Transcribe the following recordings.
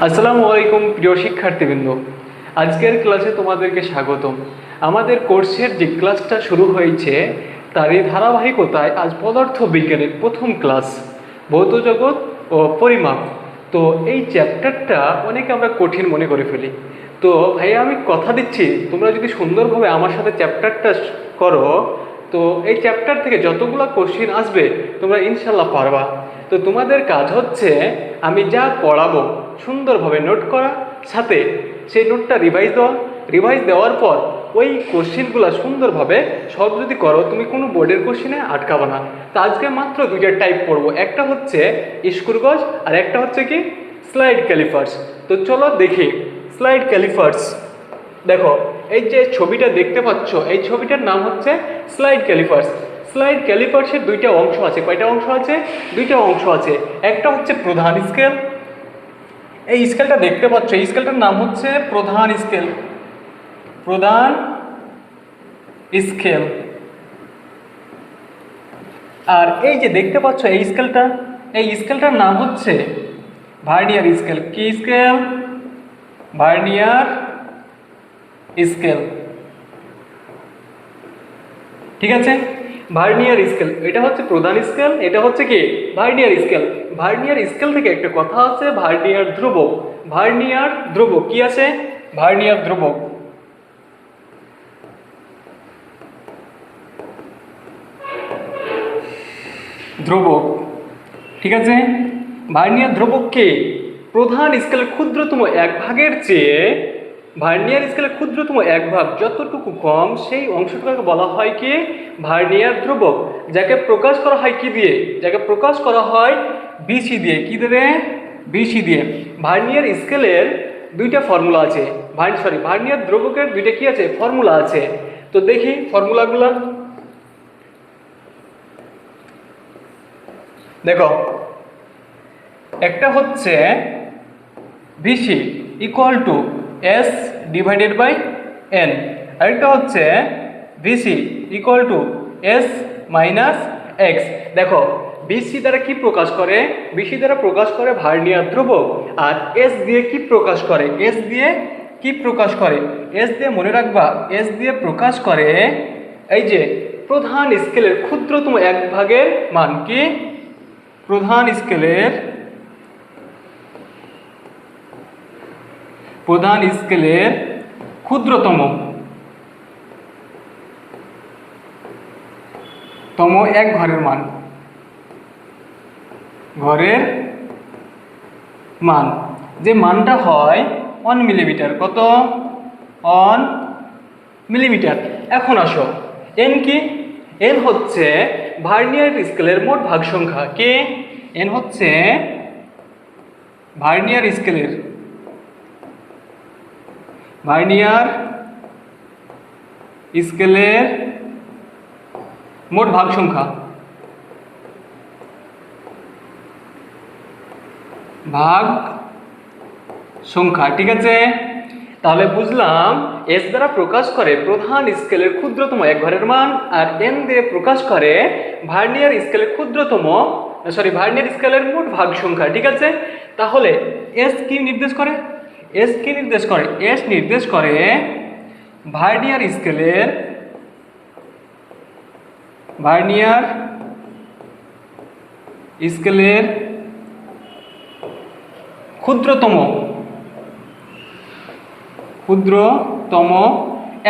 আসসালামু আলাইকুম প্রিয় শিক্ষার্থীবৃন্দ। আজকের ক্লাসে তোমাদেরকে স্বাগতম। আমাদের কোর্সের যে ক্লাসটা শুরু হয়েছে তারই ধারাবাহিকতায় আজ পদার্থ বিজ্ঞানের প্রথম ক্লাস, ভৌত জগৎ ও পরিমাপ। তো এই চ্যাপ্টারটা অনেকে আমরা কঠিন মনে করে ফেলি। তো ভাইয়া আমি কথা দিচ্ছি, তোমরা যদি সুন্দরভাবে আমার সাথে চ্যাপ্টারটা করো তো এই চ্যাপ্টার থেকে যতগুলো কোশ্চিন আসবে তোমরা ইনশাল্লাহ পারবা। তো তোমাদের কাজ হচ্ছে আমি যা পড়াবো সুন্দরভাবে নোট করা, সাথে সেই নোটটা রিভাইজ দেওয়ার পর ওই কোশ্চিনগুলো সুন্দরভাবে সলভ যদি করো তুমি কোনো বোর্ডের কোশ্চিনে আটকাবো না। তো আজকে মাত্র দুইটা টাইপ পড়বো, একটা হচ্ছে স্ক্রু গজ আর একটা হচ্ছে কি স্লাইড ক্যালিপার্স। তো চলো দেখি স্লাইড ক্যালিপার্স। দেখো এই যে ছবিটা দেখতে পাচ্ছ এই ছবিটার নাম হচ্ছে স্লাইড ক্যালিপার্স। স্লাইড ক্যালিপার্সের দুইটা অংশ আছে। কয়টা অংশ আছে? দুইটা অংশ আছে। একটা হচ্ছে প্রধান স্কেল, এই স্কেলটা দেখতে পাচ্ছ, এই স্কেলটার নাম হচ্ছে প্রধান স্কেল। প্রধান স্কেল। আর এই যে দেখতে পাচ্ছ এই স্কেলটা, এই স্কেলটার নাম হচ্ছে ভার্নিয়ার স্কেল। কি স্কেল? Vernier scale. ঠিক আছে, ভার্নিয়ার স্কেল এটা হচ্ছে প্রধান স্কেল, এটা হচ্ছে কি ভার্নিয়ার স্কেল। ভার্নিয়ার স্কেল থেকে একটা কথা আছে ভার্নিয়ার ধ্রুবক। ভার্নিয়ার ধ্রুবক কি আছে? ভার্নিয়ার ধ্রুবক। ধ্রুবক, ঠিক আছে। ভার্নিয়ার ধ্রুবককে প্রধান স্কেলের ক্ষুদ্রতম এক ভাগের চেয়ে ভার্নিয়ার স্কেলের ক্ষুদ্রতম এক ভাগ যতটুকু কম সেই অংশটাকে বলা হয় কি ভার্নিয়ার ধ্রুবক, যাকে প্রকাশ করা হয় কি দিয়ে? যাকে প্রকাশ করা হয় বিসি দিয়ে। কি দেবে? বিসি দিয়ে। ভার্নিয়ার স্কেলের দুইটা ফর্মুলা আছে, ভার্নিয়ার ধ্রুবকের দুইটা কি আছে? ফর্মুলা আছে। তো দেখি ফর্মুলাগুলো। দেখো একটা হচ্ছে VC equal to S divided by N, আরেকটা হচ্ছে VC equal to S minus X. দেখো বিসি দ্বারা কি প্রকাশ করে? বিসি দ্বারা প্রকাশ করে ভার্নিয়ার ধ্রুবক। আর এস দিয়ে কি প্রকাশ করে? এস দিয়ে কি প্রকাশ করে? এস দিয়ে মনে রাখবা, এস দিয়ে প্রকাশ করে এই যে প্রধান স্কেলের ক্ষুদ্রতম এক ভাগের মান। কি? প্রধান স্কেলের ক্ষুদ্রতম এক ঘরের মান। যে মানটা হয় 1 মিলিমিটার। কত? 1 মিলিমিটার। এখন আসো এন কি? এন হচ্ছে ভার্নিয়ার স্কেলের মোট ভাগ সংখ্যা। কে? এন হচ্ছে ভার্নিয়ার স্কেলের মোট ভাগ সংখ্যা। ঠিক আছে, তাহলে বুঝলাম এস দ্বারা প্রকাশ করে প্রধান স্কেলের ক্ষুদ্রতম এক ঘরের মান, আর এন দিয়ে প্রকাশ করে ভার্নিয়ার স্কেলের মোট ভাগ সংখ্যা। ঠিক আছে, তাহলে এস কি নির্দেশ করে? এস নির্দেশ করে ভার্নিয়ার স্কেলের ক্ষুদ্রতম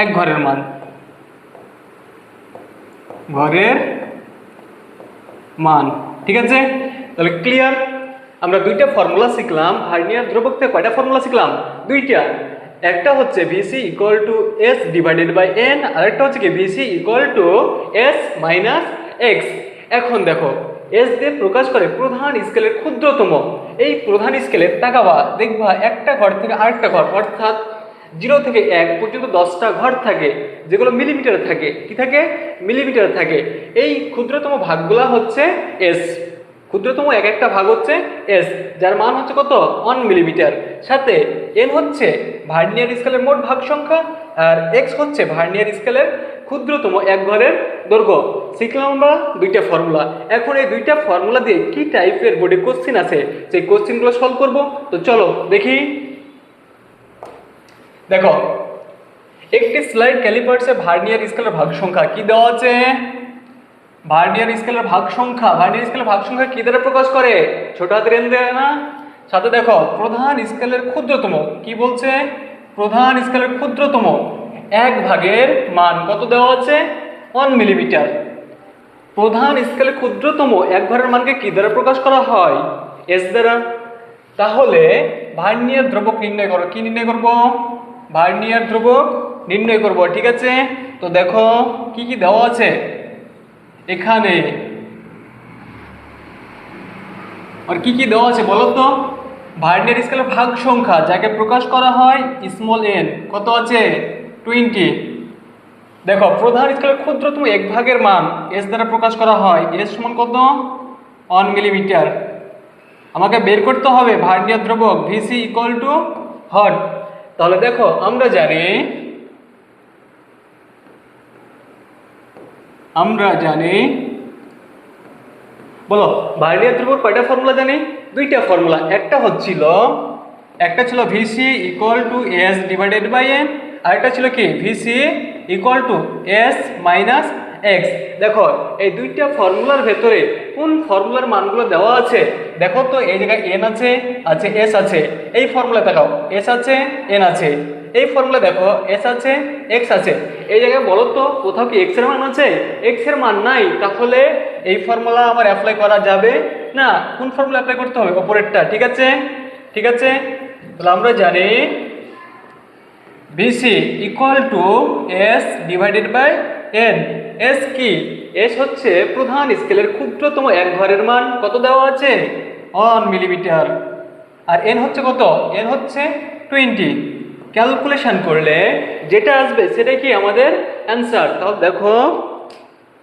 এক ঘরের মান। ঠিক আছে, তাহলে ক্লিয়ার। আমরা দুইটা ফর্মুলা শিখলাম। ভার্নিয়ার ধ্রুবক থেকে কয়টা ফর্মুলা শিখলাম? দুইটা। একটা হচ্ছে VC equal to S divided by N, আর একটা হচ্ছে কি VC equal to S minus X. এখন দেখো এস দিয়ে প্রকাশ করে প্রধান স্কেলের ক্ষুদ্রতম। এই প্রধান স্কেলের তাকাবা, দেখবা একটা ঘর থেকে আরেকটা ঘর, অর্থাৎ 0 থেকে 1 পর্যন্ত 10টা ঘর থাকে যেগুলো মিলিমিটার থাকে। কি থাকে? মিলিমিটার থাকে। এই ক্ষুদ্রতম ভাগগুলা হচ্ছে এস। ক্ষুদ্রতম এক একটা ভাগ হচ্ছে এস, যার মান হচ্ছে কত? 1 মিলিমিটার। সাথে এন হচ্ছে ভার্নিয়ার স্কেলের মোট ভাগ সংখ্যা, আর এক্স হচ্ছে ভার্নিয়ার স্কেলের ক্ষুদ্রতম এক ঘরের দৈর্ঘ্য। শিখলাম আমরা দুইটা ফর্মুলা। এখন এই দুইটা ফর্মুলা দিয়ে কি টাইপের বোর্ডে কোশ্চেন আছে সেই কোশ্চেনগুলো সলভ করব। তো চলো দেখি। দেখো, একটি স্লাইড ক্যালিপার্সে ভার্নিয়ার স্কেলের ভাগ সংখ্যা কি দেওয়া আছে? ভার্নিয়ার স্কেলের ভাগ সংখ্যা। ভার্নিয়ার স্কেলের ভাগ সংখ্যা কি দ্বারা প্রকাশ করে? ছোট হাতের এন দেয় না? সাথে দেখো প্রধান স্কেলের ক্ষুদ্রতম কি বলছে? প্রধান স্কেলের ক্ষুদ্রতম এক ভাগের মান কত দেওয়া আছে? 1 মিলিমিটার। প্রধান স্কেলের ক্ষুদ্রতম এক ভাগের মানকে কি দ্বারা প্রকাশ করা হয়? এস দ্বারা। তাহলে ভার্নিয়ার ধ্রুবক নির্ণয় করো। কি নির্ণয় করব? ভার্নিয়ার ধ্রুবক নির্ণয় করব। ঠিক আছে, তো দেখো কি কি দেওয়া আছে এখানে, আর কি কি দেওয়া আছে বলো তো? ভার্নিয়ার স্কেলের ভাগ সংখ্যা যাকে প্রকাশ করা হয় স্মল এন, কত আছে? 20। দেখো প্রধান স্কেলের ক্ষুদ্রতম এক ভাগের মান এস দ্বারা প্রকাশ করা হয়। এস সমান কত? 1 মিলিমিটার। আমাকে বের করতে হবে ভার্নিয়ার ধ্রুবক ভিসি ইকুয়াল টু হট। তাহলে দেখো আমরা জানি বলো ভার্নিয়ার ধ্রুবক কয়টা ফর্মুলা জানি? দুইটা ফর্মুলা। একটা ছিল VC equal to S divided by N, আর একটা ছিল কি VC equal to S minus X. দেখো এই দুইটা ফর্মুলার ভেতরে কোন ফর্মুলার মানগুলো দেওয়া আছে দেখো তো। এই জায়গায় এন আছে, এস আছে। এই ফর্মুলা দেখাও, এস আছে, এন আছে। এই ফর্মুলা দেখো এস আছে, এক্স আছে। এই জায়গায় বলো তো কোথাও কি এক্স এর মান আছে? এক্স এর মান নাই। তাহলে এই ফর্মুলা আমার অ্যাপ্লাই করা যাবে না। কোন ফর্মুলা অ্যাপ্লাই করতে হবে? উপরেরটা। ঠিক আছে, ঠিক আছে। তাহলে আমরা জানি VC equal to S divided by N. S কি? এস হচ্ছে প্রধান স্কেলের ক্ষুদ্রতম এক ঘরের মান, কত দেওয়া আছে? 1 মিলিমিটার। আর এন হচ্ছে কত? এন হচ্ছে 20। ক্যালকুলেশন করলে যেটা আসবে সেটাই কি আমাদের অ্যান্সার। তাহলে দেখো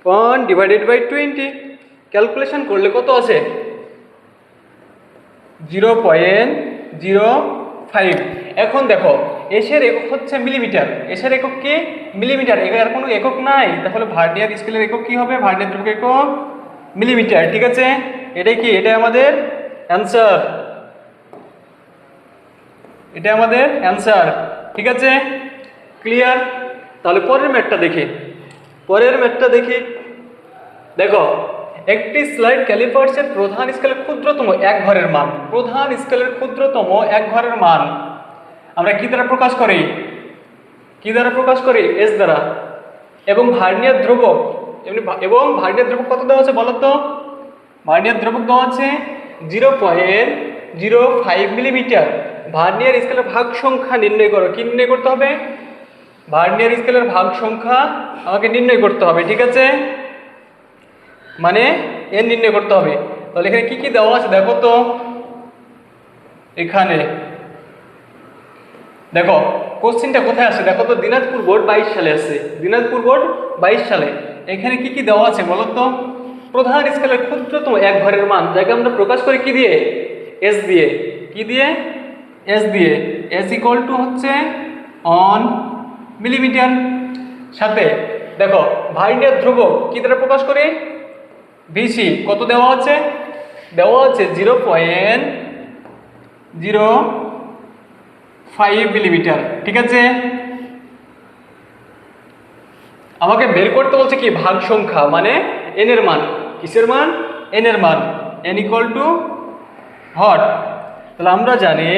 1 ডিভাইডেড বাই 20 ক্যালকুলেশন করলে কত আছে? 0.05। এখন দেখো এসের একক হচ্ছে মিলিমিটার। এসের একক কি? মিলিমিটার। এর কোনো একক নাই, তাহলে ভার্নিয়ার স্কেলের একক কি হবে? ভার্নিয়ার ধ্রুবক একক মিলিমিটার। ঠিক আছে, এটাই কি? এটাই আমাদের অ্যান্সার। এটা আমাদের অ্যান্সার। ঠিক আছে, ক্লিয়ার? তাহলে পরের ম্যাথটা দেখি। দেখো একটি স্লাইড ক্যালিপার্সের প্রধান স্কেলের ক্ষুদ্রতম এক ঘরের মান। প্রধান স্কেলের ক্ষুদ্রতম এক ঘরের মান আমরা কি দ্বারা প্রকাশ করি? এস দ্বারা। এবং ভার্নিয়ার ধ্রুবক কত দেওয়া আছে বলো তো? ভার্নিয়ার ধ্রুবক দেওয়া আছে 0.05 মিলিমিটার। ভার্নিয়ার স্কেলের ভাগ সংখ্যা নির্ণয় করো। কি নির্ণয় করতে হবে? ভার্নিয়ার স্কেলের ভাগ সংখ্যা আমাকে নির্ণয় করতে হবে। ঠিক আছে, মানে এন নির্ণয় করতে হবে। তাহলে এখানে কি কি দেওয়া আছে দেখো তো। এখানে দেখো কোশ্চেনটা কোথায় আছে দেখো তো। দিনাজপুর বোর্ড 22 সালে আছে। দিনাজপুর বোর্ড 22 সালে। এখানে কি কি দেওয়া আছে বলো তো? প্রধান স্কেলের ক্ষুদ্রতম এক ঘরের মান যাকে আমরা প্রকাশ করি কি দিয়ে? এস দিয়ে। কি দিয়ে? এস দিয়ে। এস ইকুয়াল টু হচ্ছে 1 মিলিমিটার। সাথে দেখো ভার্নিয়ার ধ্রুবক কি দ্বারা প্রকাশ করি? ভিসি কত দেওয়া আছে? 0.05 মিলিমিটার। ঠিক আছে, আমাকে বের করতে বলছে কি? ভাগ সংখ্যা, মানে এন এর মান। কিসের মান? এন এর মান। N equal too hot. তাহলে আমরা জানি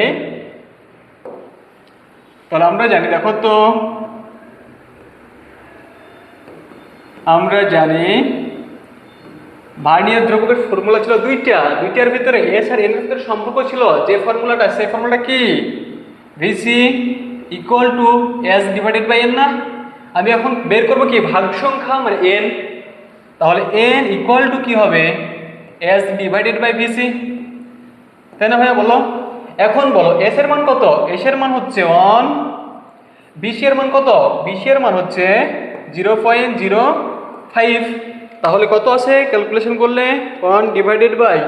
দেখো তো, আমরা জানি ভার্নিয়ার ধ্রুবকের ফর্মুলা ছিল দুইটার ভিতরে এস আর এন এর ভিতরে সম্পর্ক ছিল যে ফর্মুলাটা, সেই ফর্মুলাটা কি? VC equal to S divided by N না? আমি এখন বের করবো কি? ভাগ সংখ্যা মানে এন। তাহলে এন ইকুয়াল টু কি হবে? এস ডিভাইডেড বাই ভিসি, তাই না ভাইয়া? বলো এখন বলো এস এর মান কত? এস এর মান হচ্ছে 1। বিসি এর মান কত? বিসি এর মান হচ্ছে 0.05। তাহলে কত আছে ক্যালকুলেশন করলে? 1 ডিভাইডেড বাই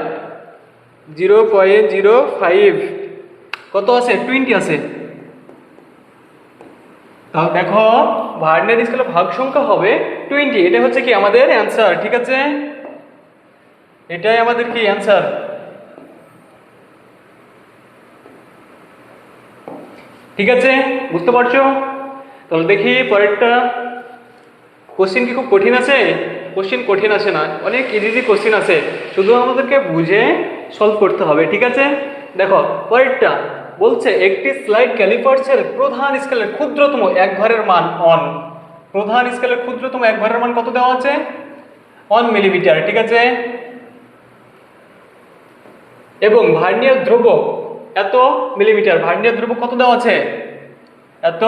0.05 কত আছে? 20 আছে। তাহলে দেখো ভার্নিয়ার স্কেলের ভাগ সংখ্যা হবে 20। এটা হচ্ছে কি আমাদের অ্যান্সার, ঠিক আছে, এটাই আমাদের কি অ্যান্সার। ঠিক আছে, বুঝতে পারছো? তাহলে দেখি পরেরটা। কোশ্চেন কি খুব কঠিন আছে? কোশ্চেন কঠিন আছে না, অনেক ইজি কোশ্চেন আছে, শুধু আমাদেরকে বুঝে সলভ করতে হবে, ঠিক আছে। দেখো পরেরটা বলছে একটি স্লাইড ক্যালিপার্সের প্রধান স্কেলের ক্ষুদ্রতম এক ঘরের মান অন। প্রধান স্কেলের ক্ষুদ্রতম এক ঘরের মান কত দেওয়া আছে? 1 মিলিমিটার, ঠিক আছে। এবং ভার্নিয়ার ধ্রুবক এত মিলিমিটার। ভার্নিয়ার ধ্রুবক কত দেওয়া আছে? এত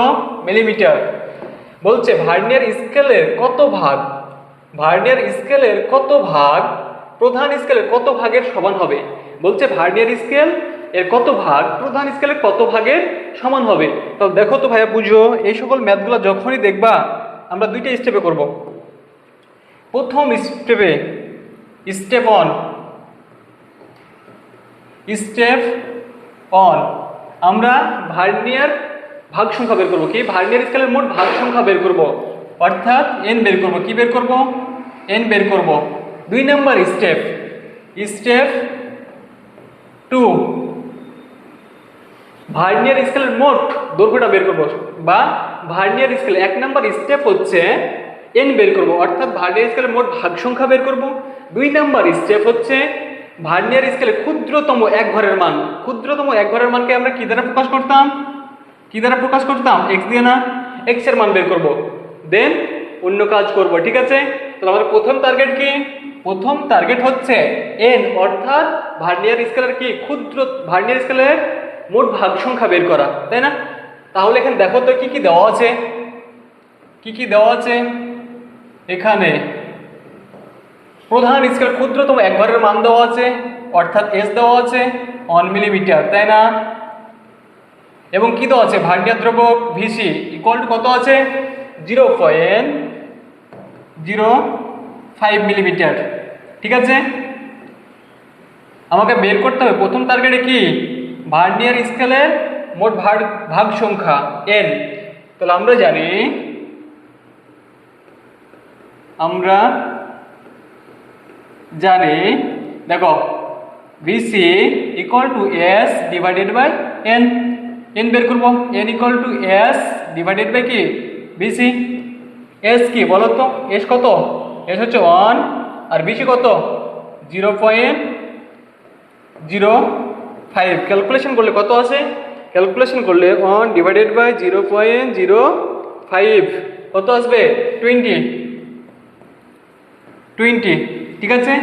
মিলিমিটার। বলছে ভার্নিয়ার স্কেলের কত ভাগ, ভার্নিয়ার স্কেলের কত ভাগ প্রধান স্কেলের কত ভাগের সমান হবে। বলছে ভার্নিয়ার স্কেল এর কত ভাগ প্রধান স্কেলের কত ভাগের সমান হবে। তো দেখো তো ভাইয়া, বুঝো এই সকল ম্যাথগুলো যখনই দেখবা আমরা দুইটা স্টেপে করব। প্রথম স্টেপে স্টেপ অন, স্টেপ অন আমরা ভার্নিয়ার ভাগ সংখ্যা বের করব। কি ভার্নিয়ার স্কেলের মোট ভাগ সংখ্যা বের করব, অর্থাৎ এন বের করব। কি বের করব? এন বের করব। 2 নম্বর স্টেপ, স্টেপ 2 ভার্নিয়ার স্কেলের মোট দৈর্ঘ্যটা বের করব, বা ভার্নিয়ার স্কেল 1 নম্বর স্টেপ হচ্ছে এন বের করব, অর্থাৎ ভার্নিয়ার স্কেলের মোট ভাগ সংখ্যা বের করব। 2 নম্বর স্টেপ হচ্ছে ভার্নিয়ার স্কেলে ক্ষুদ্রতম এক ঘরের মান। ক্ষুদ্রতম এক ঘরের মানকে আমরা কি দ্বারা প্রকাশ করতাম? কি দ্বারা প্রকাশ করতাম? এক্স দিয়ে না? এক্স এর মান বের করব, দেন অন্য কাজ করব, ঠিক আছে। তাহলে আমাদের প্রথম টার্গেট কি? প্রথম টার্গেট হচ্ছে এন, অর্থাৎ ভার্নিয়ার স্কেলের কি ক্ষুদ্র ভার্নিয়ার স্কেলের মোট ভাগ সংখ্যা বের করা, তাই না? তাহলে এখানে দেখো তো কি কি দেওয়া আছে, কি কি দেওয়া আছে এখানে। প্রধান স্কেল ক্ষুদ্রতম এক ঘরের মান দেওয়া আছে, অর্থাৎ এস দেওয়া আছে 1 মিলিমিটার, তাই না? এবং কি দেওয়া আছে? ভার্নিয়ার ধ্রুবক ভিসি ইকুয়াল টু কত আছে? 0.05 মিলিমিটার, ঠিক আছে। আমাকে বের করতে হবে প্রথম টার্গেটে কি ভার্নিয়ার স্কেলের মোট ভাগ সংখ্যা এন। তাহলে আমরা জানি, দেখো VC equal to S divided by N. N বের করবো, N equal to S divided by কি ভিসি। এস কি বলো তো? এস কত? এস হচ্ছে 1, আর ভিসি কত? 0.05। ক্যালকুলেশন করলে কত আসে? ক্যালকুলেশন করলে 1 ডিভাইডেড বাই 0.05 কত আসবে? 20, ঠিক আছে।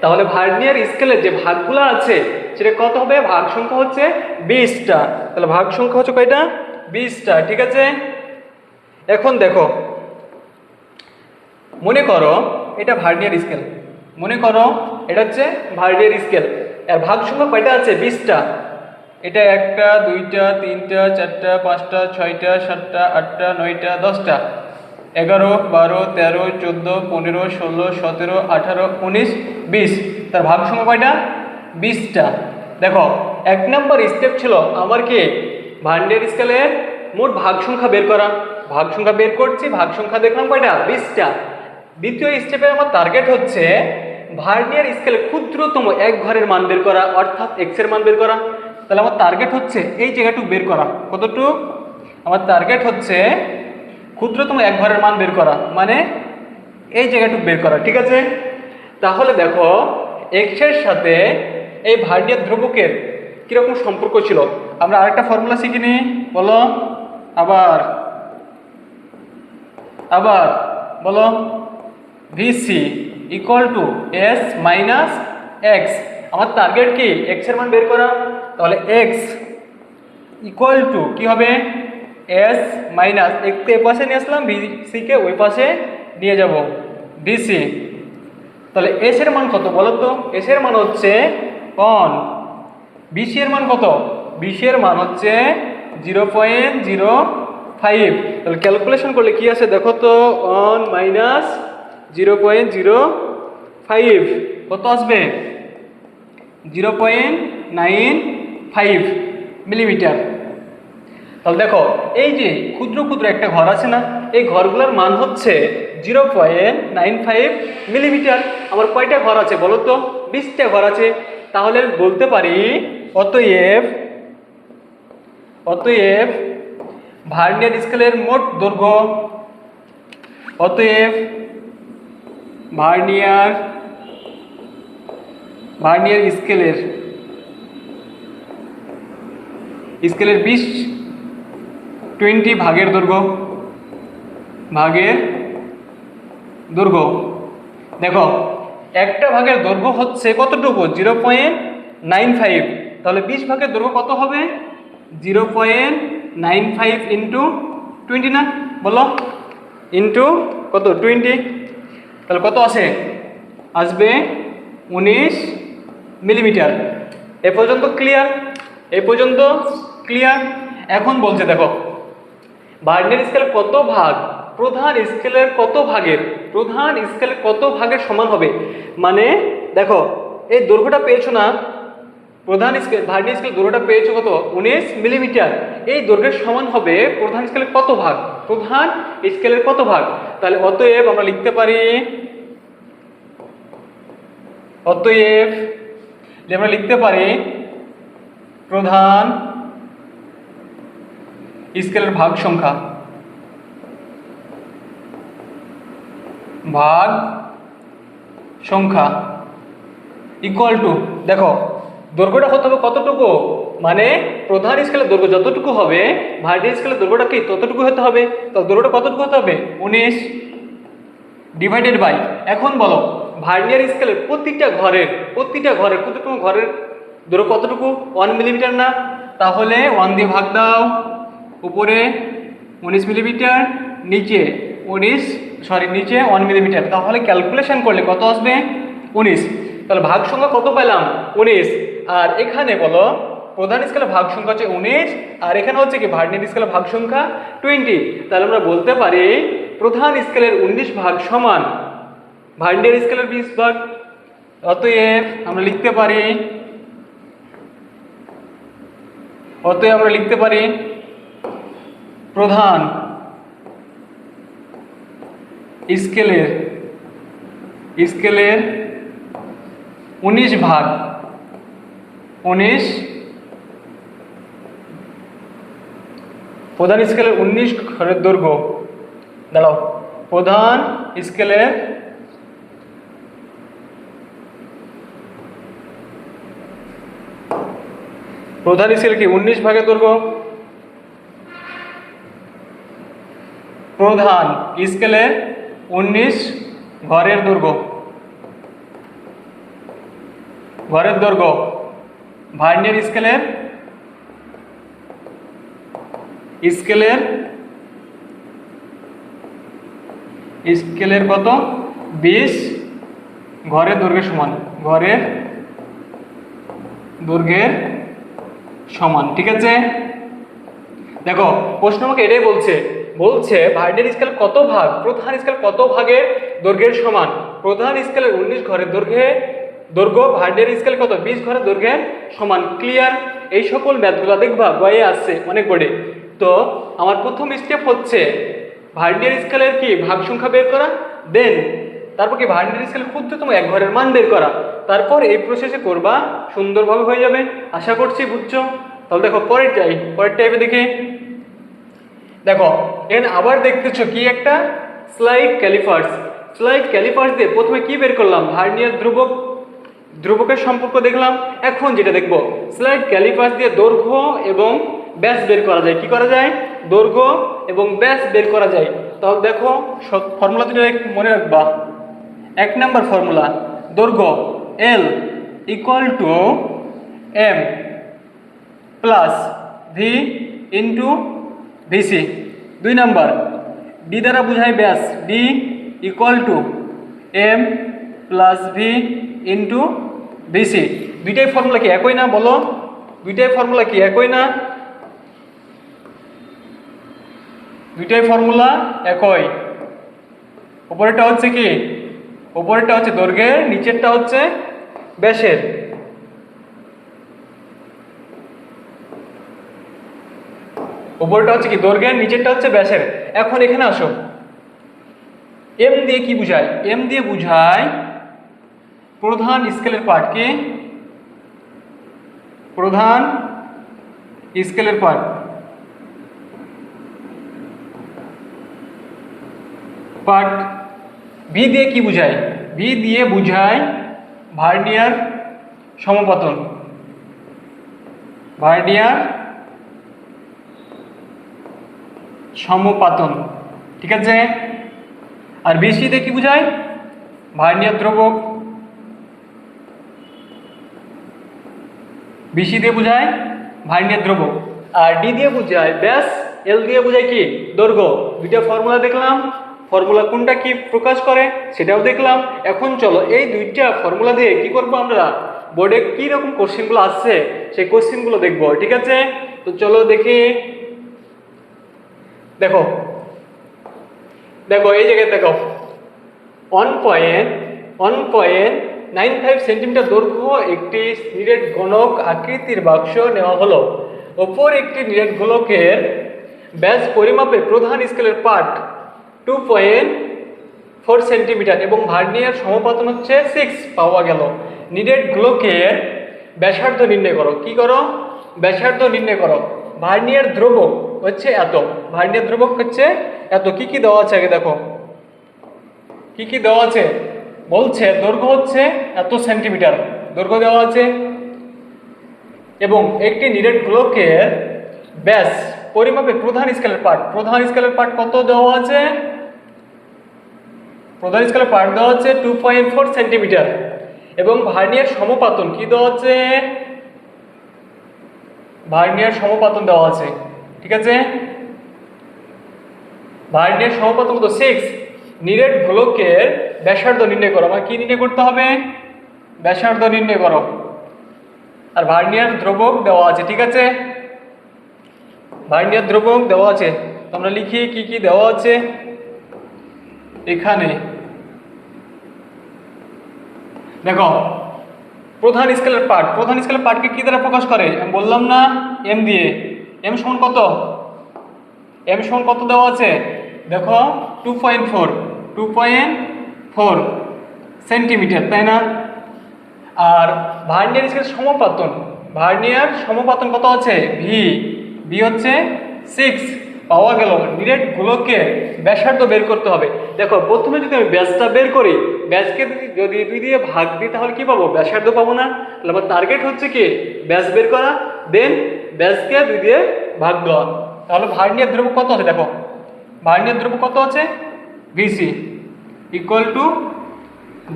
তাহলে ভার্নিয়ার স্কেলের যে ভাগগুলো আছে সেটা কত হবে? ভাগ সংখ্যা হচ্ছে 20টা। তাহলে ভাগ সংখ্যা হচ্ছে কয়টা? 20টা, ঠিক আছে। এখন দেখো, মনে করো এটা ভার্নিয়ার স্কেল, মনে করো এটা হচ্ছে ভার্নিয়ার স্কেল, এর ভাগ সংখ্যা কয়টা আছে? 20টা। এটা 1টা 2টা 3টা 4টা 5টা 6টা 7টা 8টা 9টা 10টা 11 12 13 14 15 16 17 18 19 20। তার ভাগ সংখ্যা কয়টা? 20টা। দেখো 1 নম্বর স্টেপ ছিল আমার কি ভার্নিয়ার স্কেলের মোট ভাগ সংখ্যা বের করা। ভাগ সংখ্যা বের করছি, ভাগ সংখ্যা দেখলাম কয়টা? 20টা। দ্বিতীয় স্টেপে আমার টার্গেট হচ্ছে ভার্নিয়ার স্কেলের ক্ষুদ্রতম এক ঘরের মান বের করা, অর্থাৎ এক্স এর মান বের করা। তাহলে আমার টার্গেট হচ্ছে এই জায়গাটুকু বের করা। কতটুকু? আমার টার্গেট হচ্ছে ক্ষুদ্রতম এক ঘরের মান বের করা, মানে এই জায়গাটুকু বের করা, ঠিক আছে। তাহলে দেখো এক্স এর সাথে এই ভার্নিয়ার ধ্রুবকের কিরকম সম্পর্ক ছিল। আমরা আরেকটা ফর্মুলা শিখি নি, বলো আবার বলো। VC equal to S minus x. আমার টার্গেট কি এক্স এর মান বের করা। তাহলে এক্স ইকুয়াল টু কি হবে? এস মাইনাস এক্সকে এ পাশে নিয়ে আসলাম, ভিসিকে ওই পাশে নিয়ে যাব, ভিসি। তাহলে এস এর মান কত বলো তো? এস এর মান হচ্ছে 1। বিসি এর মান কত? বিসি এর মান হচ্ছে 0.05। তাহলে ক্যালকুলেশন করলে কি আসে দেখো তো? 1 মাইনাস 0.05 কত আসবে? 0.95 মিলিমিটার। তাহলে দেখো এই যে ক্ষুদ্র ক্ষুদ্র একটা ঘর আছে না, এই ঘরগুলোর মান হচ্ছে 0.95 মিলিমিটার। আমার কয়টা ঘর আছে বলো তো? 20টা ঘর আছে। তাহলে বলতে পারি অতএব ভার্নিয়ার স্কেলের মোট দৈর্ঘ্য, অতএব ভার্নিয়ার স্কেলের 20 ভাগের দৈর্ঘ্য দেখো একটা ভাগের দৈর্ঘ্য হচ্ছে কতটুকু? 0.95। তাহলে 20 ভাগের দৈর্ঘ্য কত হবে? 0.95 ইন্টু 20 না, বলো ইন্টু কত? 20। তাহলে কত আসবে 19 মিলিমিটার। এ পর্যন্ত ক্লিয়ার? এখন বলছে দেখো ভার্নিয়ার স্কেল কত ভাগ প্রধান স্কেলের কত ভাগের সমান হবে। মানে দেখো এই দৈর্ঘ্যটা পেয়েছো না, ভার্নিয়ার স্কেল দৈর্ঘ্যটা পেয়েছো কত? 19 মিলিমিটার। এই দৈর্ঘ্যের সমান হবে প্রধান স্কেলের কত ভাগ? তাহলে অতএব আমরা লিখতে পারি প্রধান স্কেলের ভাগ সংখ্যা ইকুয়াল টু, দেখো দৈর্ঘ্যটা হতে হবে কতটুকু? মানে প্রধান স্কেলের দৈর্ঘ্য যতটুকু হবে ভার্নিয়ার স্কেলের দৈর্ঘ্যটা কি ততটুকু হতে হবে। তো দৈর্ঘ্যটা কতটুকু হতে হবে? 19 ডিভাইডেড বাই, এখন বলো ভার্নিয়ার স্কেলের প্রতিটা ঘরের ক্ষুদ্রতম ঘরের দৈর্ঘ্য কতটুকু? 1 মিলিমিটার না? তাহলে 1 দিয়ে ভাগ দাও, উপরে 19 মিলিমিটার, নিচে 1 মিলিমিটার। তাহলে ক্যালকুলেশন করলে কত আসবে? 19। তাহলে ভাগ সংখ্যা কত পেলাম? 19। আর এখানে বলো প্রধান স্কেলের ভাগ সংখ্যা হচ্ছে 19, আর এখানে হচ্ছে কি ভার্নিয়ার স্কেলের ভাগ সংখ্যা 20। তাহলে আমরা বলতে পারি প্রধান স্কেলের 19 ভাগ সমান ভার্নিয়ার স্কেলের 20 ভাগ। অতএব আমরা লিখতে পারি প্রধান স্কেলের 19 ভাগ প্রধান স্কেলের 19 ঘরের দৈর্ঘ্য, দাঁড়াও, প্রধান স্কেলের কি 19 ভাগের দৈর্ঘ্য? প্রধান স্কেলের 19 ঘরের দৈর্ঘ্য ভার্নিয়ার স্কেলের কত? 20 ঘরের দৈর্ঘ্যের সমান। ঠিক আছে, দেখো প্রশ্ন আমাকে এটাই বলছে ভার্নিয়ার স্কেল কত ভাগ প্রধান স্কেল কত ভাগের দৈর্ঘ্যের সমান। প্রধান স্কেলের 19 ঘরের দৈর্ঘ্য ভার্নিয়ার স্কেল কত? 20 ঘরের দৈর্ঘ্যের সমান। ক্লিয়ার? এই সকল ম্যাথগুলো দেখবা বইয়ে আসছে অনেক বড়ে। তো আমার প্রথম স্টেপ হচ্ছে ভার্নিয়ার স্কেলের কি ভাগ সংখ্যা বের করা, দেন তারপর কি ভার্নিয়ার স্কেলের ক্ষুদ্রতম এক ঘরের মান বের করা। তারপর এই প্রসেসে করবা, সুন্দরভাবে হয়ে যাবে, আশা করছি বুঝছো। তাহলে দেখো পরের টাইপে দেখি। দেখো এখানে আবার দেখতেছো কি একটা স্লাইড ক্যালিপার্স দিয়ে প্রথমে কি বের করলাম? ভার্নিয়ার ধ্রুবকের সম্পর্ক দেখলাম। এখন যেটা দেখবো স্লাইড ক্যালিপার্স দিয়ে দৈর্ঘ্য এবং ব্যাস বের করা যায়। কি করা যায়? দৈর্ঘ্য এবং ব্যাস বের করা যায়। তাহলে দেখো ফর্মুলা দুটো মনে রাখবা। 1 নম্বর ফর্মুলা, দৈর্ঘ্য L equal to M plus V into VC। 2 number, D দ্বারা বোঝায় ব্যাস, D equal to M plus V into VC। দুইটাই ফর্মুলা কি একই না? বলো, দুইটাই ফর্মুলা কি একই না? দুইটাই ফর্মুলা একই। উপরেরটা হচ্ছে কি? উপরেরটা হচ্ছে দৈর্ঘ্যের, নিচেরটা হচ্ছে ব্যাসের। উপরটা হচ্ছে কি দৈর্ঘ্যের, নিচেরটা হচ্ছে ব্যাসের। এখন এখানে আসো, এম দিয়ে কি বুঝায়? এম দিয়ে বুঝায় প্রধান স্কেলের পার্ট। কি প্রধান স্কেলের পার্ট। পার্ট। ভি দিয়ে কি বুঝায়? ভি দিয়ে বুঝায় ভার্নিয়ার সমপাতন। ভার্নিয়ার সমপাতন, ঠিক আছে। আর বিসি দিয়ে কি বুঝায়? ভার্নিয়ার দ্রবক। বিসি দিয়ে বুঝায় ভার্নিয়ার দ্রবক। আর ডি দিয়ে বুঝায় ব্যাস, এল দিয়ে বুঝায় কি দৈর্ঘ্য। দুইটা ফর্মুলা দেখলাম, ফর্মুলা কোনটা কি প্রকাশ করে সেটাও দেখলাম। এখন চলো এই দুইটা ফর্মুলা দিয়ে কি করব আমরা, বোর্ডে কি রকম কোশ্চেনগুলো আসছে সেই কোশ্চেনগুলো দেখব, ঠিক আছে। তো চলো দেখি। দেখো দেখো এই জায়গায় দেখো, 1.95 সেন্টিমিটার দৈর্ঘ্য একটি নিরেট ঘনক আকৃতির বাক্স নেওয়া হলো। ওপর একটি নিরেট গোলকের ব্যাস পরিমাপে প্রধান স্কেলের পার্ট 2.4 সেন্টিমিটার এবং ভার্নিয়ার সমপাতন হচ্ছে 6 পাওয়া গেল। নিরেট গোলকের ব্যাসার্ধ নির্ণয় করো। কি করো? ব্যাসার্ধ নির্ণয় করো। ভার্নিয়ার দ্রবক হচ্ছে এত, ভার্নিয়ার দ্রবক হচ্ছে এত। কি কি দেওয়া আছে আগে দেখো, কি কি দেওয়া আছে? বলছে দৈর্ঘ্য হচ্ছে এত সেন্টিমিটার, দৈর্ঘ্য দেওয়া আছে। এবং একটি নিরেট গোলকের ব্যাস পরিমাপে প্রধান স্কেলের পার্ট, প্রধান স্কেলের পার্ট কত দেওয়া আছে? প্রধান স্কেলের পার্ট দেওয়া আছে 2.4 সেন্টিমিটার। এবং ভার্নিয়ার সমপাতন কি দেওয়া আছে? ভার্নিয়ার সমপাতন দেওয়া আছে, ঠিক আছে। ভার্নিয়ার সমপাতন কত? 6। নিরেট গোলকের ব্যাসার্ধ নির্ণয় করো। আমার কি নির্ণয় করতে হবে? ব্যাসার্ধ নির্ণয় করো। আর ভার্নিয়ার দ্রবক দেওয়া আছে, ঠিক আছে। ভার্নিয়ার দ্রবক দেওয়া আছে, তোমরা লিখি কি কি দেওয়া আছে এখানে। দেখো প্রধান স্কেলের পার্ট, প্রধান স্কেলের পার্টকে কি দ্বারা প্রকাশ করে? আমি বললাম না এম দিয়ে। এম সমান কত? এম সমান কত দেওয়া আছে? দেখো 2.4 সেন্টিমিটার, তাই না? আর ভার্নিয়ার স্কেলের সমপাতন, ভার্নিয়ার সমপাতন কত আছে? ভি। ভি হচ্ছে 6 পাওয়া গেল। নিরেট গোলকের ব্যাসার্ধ বের করতে হবে। দেখো প্রথমে যদি আমি ব্যাসটা বের করি, ব্যাসকে যদি 2 দিয়ে ভাগ দিই তাহলে কি পাবো? ব্যাসার্ধ পাবো না। তাহলে আমার টার্গেট হচ্ছে কি ব্যাস বের করা, দেন ব্যাসকে 2 দিয়ে ভাগ দেওয়া। তাহলে ভার্নিয়ার দ্রব্য কত আছে? দেখো ভার্নিয়ার দ্রব্য কত আছে? VC equal two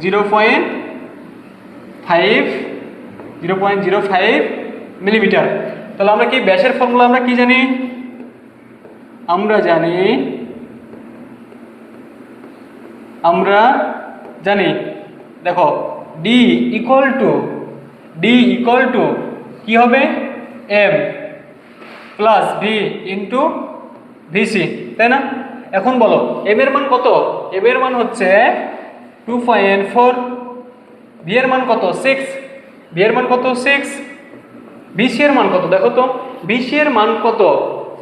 0.05 millimetre. তাহলে আমরা কি ব্যাসের ফর্মুলা আমরা কি জানি? আমরা জানি দেখো ডি ইকুয়াল টু কি হবে? M plus V into VC, তাই না? এখন বলো এম এর মান কত? এম এর মান হচ্ছে 2.4, ভি এর মান কত? 6, ভি এর মান কত? 6। বিসি এর মান কত দেখো তো? বিসি এর মান কত?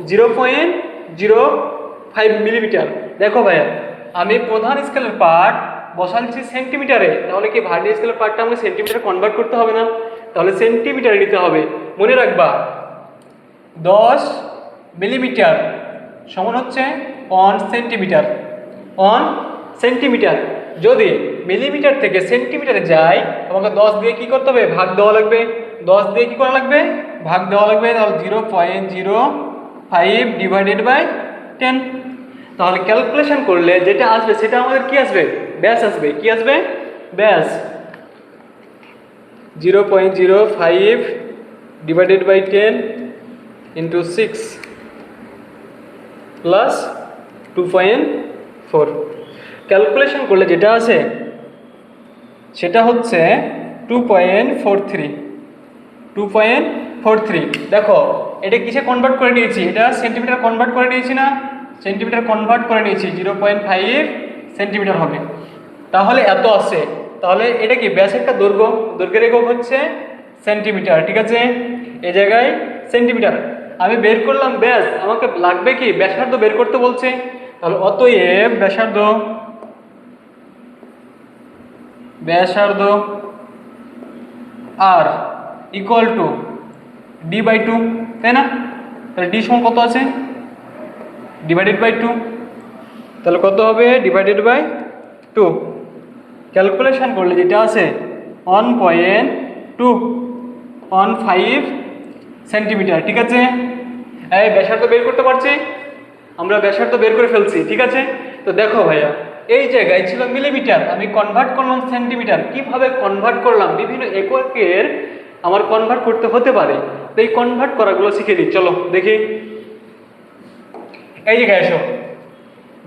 0.05 মিলিমিটার। দেখো ভাইয়া আমি প্রধান স্কেলের পার্ট বসাচ্ছি সেন্টিমিটারে, তাহলে কি ভার্নিয়ার স্কেলের পার্টটা আমাকে সেন্টিমিটারে কনভার্ট করতে হবে না? তাহলে সেন্টিমিটারে নিতে হবে। মনে রাখবা 10 মিলিমিটার সমান হচ্ছে 1 সেন্টিমিটার। 1 সেন্টিমিটার যদি মিলিমিটার থেকে সেন্টিমিটারে যায় আমাকে 10 দিয়ে কি করতে হবে? ভাগ দেওয়া লাগবে। 10 দিয়ে কি করা লাগবে? ভাগ দেওয়া লাগবে। তাহলে 0.05 ডিভাইডেড বাই 10। তাহলে ক্যালকুলেশন করলে যেটা আসবে সেটা আমাদের কি আসবে? ব্যাস আসবে। কি আসবে? ব্যাস। 0.05 divided by 10 into 6 plus 2.4। Calculation করলে যেটা আছে সেটা হচ্ছে 2.43। দেখো এটা কিসে কনভার্ট করে নিয়েছি? এটা সেন্টিমিটার কনভার্ট করে নিয়েছি না? সেন্টিমিটার কনভার্ট করে নিয়েছি, 0.5 সেন্টিমিটার হবে। তাহলে এত আসছে। তাহলে এটা কি ব্যাসের একটা দৈর্ঘ্যের একক হচ্ছে সেন্টিমিটার, ঠিক আছে। এই জায়গায় সেন্টিমিটার। আমি বের করলাম ব্যাস, আমাকে লাগবে কি ব্যাসার্ধ বের করতে বলছে। তাহলে অতএব ব্যাসার্ধ আর ইকুয়াল টু d/2, তাই না? তাহলে ডি সমান কত আছে, /2। তাহলে কত হবে /2, ক্যালকুলেশন করলে যেটা আছে 1.215 সেন্টিমিটার। ঠিক আছে, এই ব্যাসার্ধ বের করতে পারছি, আমরা ব্যাসার্ধ বের করে ফেলছি। ঠিক আছে, তো দেখো ভাইয়া, এই জায়গায় ছিল মিলিমিটার, আমি কনভার্ট করলাম সেন্টিমিটার। কিভাবে কনভার্ট করলাম, বিভিন্ন এককের আমার কনভার্ট করতে হতে পারে, তো এই কনভার্ট করাগুলো শিখে দিই, চলো দেখি। এই জায়গায় এসো,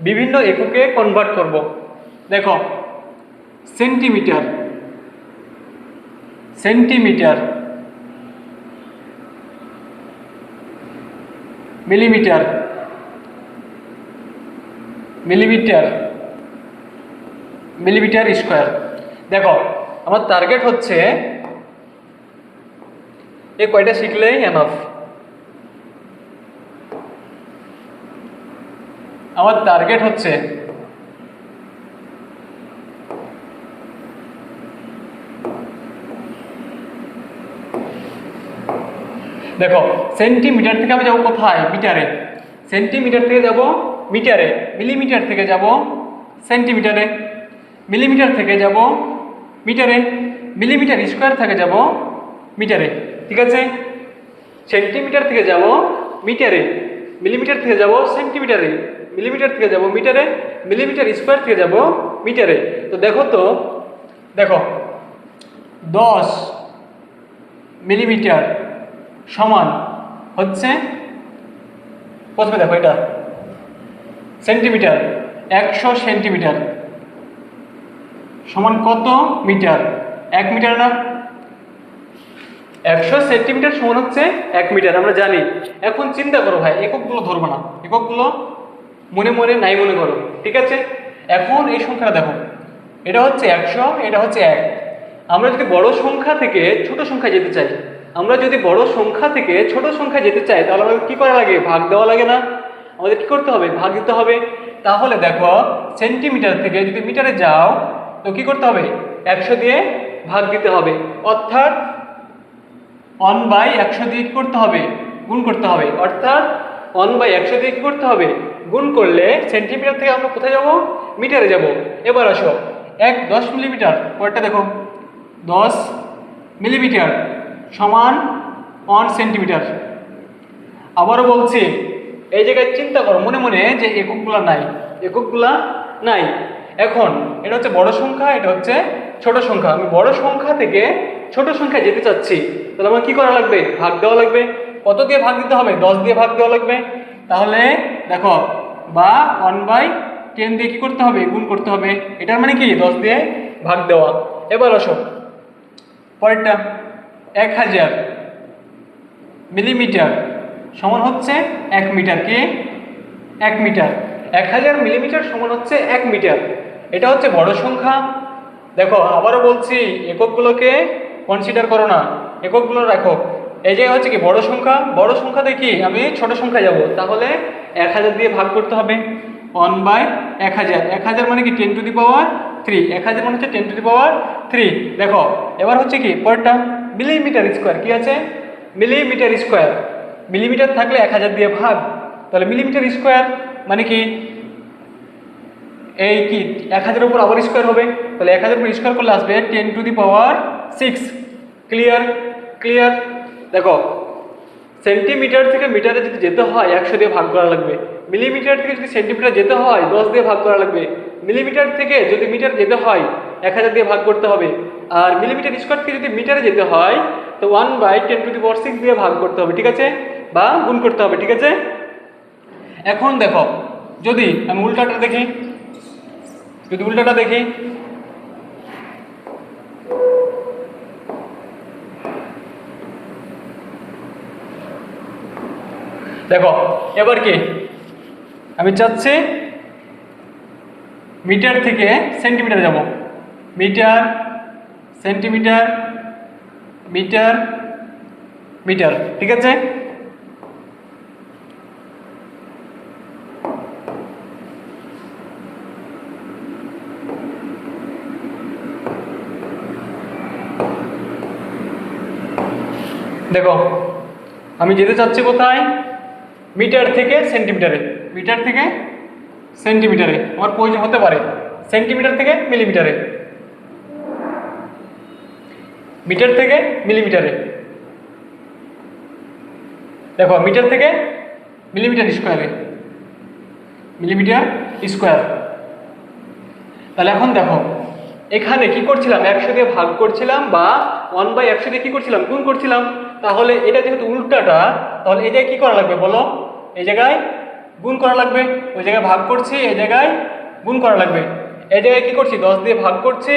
বিভিন্ন এককে কনভার্ট করব। দেখো সেন্টিমিটার, মিলিমিটার, মিলিমিটার স্কোয়ার। দেখো আমার টার্গেট হচ্ছে এই কয়টা শিখলেই এনাফ। আমার টার্গেট হচ্ছে দেখো সেন্টিমিটার থেকে আমি যাবো কোথায়, মিটারে, সেন্টিমিটার থেকে যাব মিটারে, মিলিমিটার থেকে যাব সেন্টিমিটারে, মিলিমিটার থেকে যাব মিটারে, মিলিমিটার স্কোয়ার থেকে যাব মিটারে। ঠিক আছে, সেন্টিমিটার থেকে যাব মিটারে, মিলিমিটার থেকে যাব সেন্টিমিটারে, মিলিমিটার থেকে যাব মিটারে, মিলিমিটার স্কোয়ার থেকে যাব মিটারে। তো দেখো 10 মিলিমিটার সমান হচ্ছে, প্রথমে দেখো এটা সেন্টিমিটার, 100 সেন্টিমিটার সমান কত মিটার, 1 মিটার না? 100 সেন্টিমিটার সমান হচ্ছে 1 মিটার, আমরা জানি। এখন চিন্তা করো ভাই, এককগুলো ধরবো না, এককগুলো মনে মনে নাই মনে করো। ঠিক আছে, এখন এই সংখ্যাটা দেখো, এটা হচ্ছে 100, এটা হচ্ছে 1। আমরা যদি বড় সংখ্যা থেকে ছোট সংখ্যায় যেতে চাই, আমরা যদি বড় সংখ্যা থেকে ছোট সংখ্যায় যেতে চাই, তাহলে আমাদের কি করা লাগে, ভাগ দেওয়া লাগে না? আমাদের কি করতে হবে, ভাগ দিতে হবে। তাহলে দেখো সেন্টিমিটার থেকে যদি মিটারে যাও, তো কি করতে হবে, 100 দিয়ে ভাগ দিতে হবে, অর্থাৎ 1/100 দিয়ে কি করতে হবে, গুণ করতে হবে, অর্থাৎ 1/100 দিয়ে কি করতে হবে, গুণ করলে সেন্টিমিটার থেকে আমরা কোথায় যাব, মিটারে যাব। এবার আসো 10 মিলিমিটার, পরেরটা দেখো 10 মিলিমিটার সমান 1 সেন্টিমিটার। আবারও বলছি, এই জায়গায় চিন্তা করো মনে মনে যে এককগুলা নাই। এখন এটা হচ্ছে বড় সংখ্যা, এটা হচ্ছে ছোট সংখ্যা। আমি বড় সংখ্যা থেকে ছোট সংখ্যায় যেতে চাচ্ছি, তাহলে আমার কি করা লাগবে, ভাগ দেওয়া লাগবে। কত দিয়ে ভাগ দিতে হবে, 10 দিয়ে ভাগ দেওয়া লাগবে। তাহলে দেখো, বা 1/10 দিয়ে কি করতে হবে, গুণ করতে হবে। এটার মানে কি 10 দিয়ে ভাগ দেওয়া। এবার আসো পরেরটা, 1000 মিলিমিটার সমান হচ্ছে 1 মিটার। কি 1 মিটার, 1000 মিলিমিটার সমান হচ্ছে 1 মিটার। এটা হচ্ছে বড় সংখ্যা। দেখো আবারও বলছি, এককগুলোকে কনসিডার করো না, এককগুলো রাখো। এই জায়গায় হচ্ছে কি বড় সংখ্যা, বড় সংখ্যা দেখি আমি ছোট সংখ্যা যাব, তাহলে 1000 দিয়ে ভাগ করতে হবে। 1/1000, 1000 মানে কি 10 টু দি পাওয়ার 3, 1000 মানে হচ্ছে 10 টু দি পাওয়ার 3। দেখো এবার হচ্ছে কি পরেরটা, মিলিমিটার স্কোয়ার। কি আছে, মিলিমিটার স্কোয়ার, মিলিমিটার থাকলে 1000 দিয়ে ভাগ, তাহলে মিলিমিটার স্কোয়ার মানে কি এই কি 1000 উপর আবার স্কোয়ার হবে, তাহলে 1000 উপর স্কোয়ার করলে আসবে 10 টু দি পাওয়ার 6। ক্লিয়ার। দেখো সেন্টিমিটার থেকে মিটারে যদি যেতে হয় 100 দিয়ে ভাগ করা লাগবে, মিলিমিটার থেকে যদি সেন্টিমিটার যেতে হয় 10 দিয়ে ভাগ করা লাগবে, মিলিমিটার থেকে যদি মিটার যেতে হয় 1000 দিয়ে ভাগ করতে হবে, আর মিলিমিটার স্কোয়ার থেকে যদি মিটারে যেতে হয় তো 1/10 টু দি পাওয়ার 6 দিয়ে ভাগ করতে হবে। ঠিক আছে, বা গুণ করতে হবে। ঠিক আছে, এখন দেখো যদি আমি উল্টাটা দেখি, দেখো এবার কি আমি চাচ্ছি মিটার থেকে সেন্টিমিটার যাব, মিটার সেন্টিমিটার মিটার। ঠিক আছে, দেখো আমি যেতে চাচ্ছি কোথায়, মিটার থেকে সেন্টিমিটারে, মিটার থেকে সেন্টিমিটারে, আমার প্রয়োজন হতে পারে সেন্টিমিটার থেকে মিলিমিটারে, মিটার থেকে মিলিমিটারে। দেখো মিটার থেকে মিলিমিটার স্কোয়ারে, মিলিমিটার স্কোয়ার। তাহলে এখন দেখো এখানে কি করছিলাম, 100 দিয়ে ভাগ করছিলাম বা 1/100 দিয়ে কি করছিলাম, গুণ করছিলাম। তাহলে এটা যেহেতু উল্টাটা, তাহলে এই জায়গায় কি করা লাগবে বলো, এই জায়গায় গুণ করা লাগবে। ওই জায়গায় ভাগ করছি, এই জায়গায় গুণ করা লাগবে। এই জায়গায় কি করছি, 10 দিয়ে ভাগ করছি,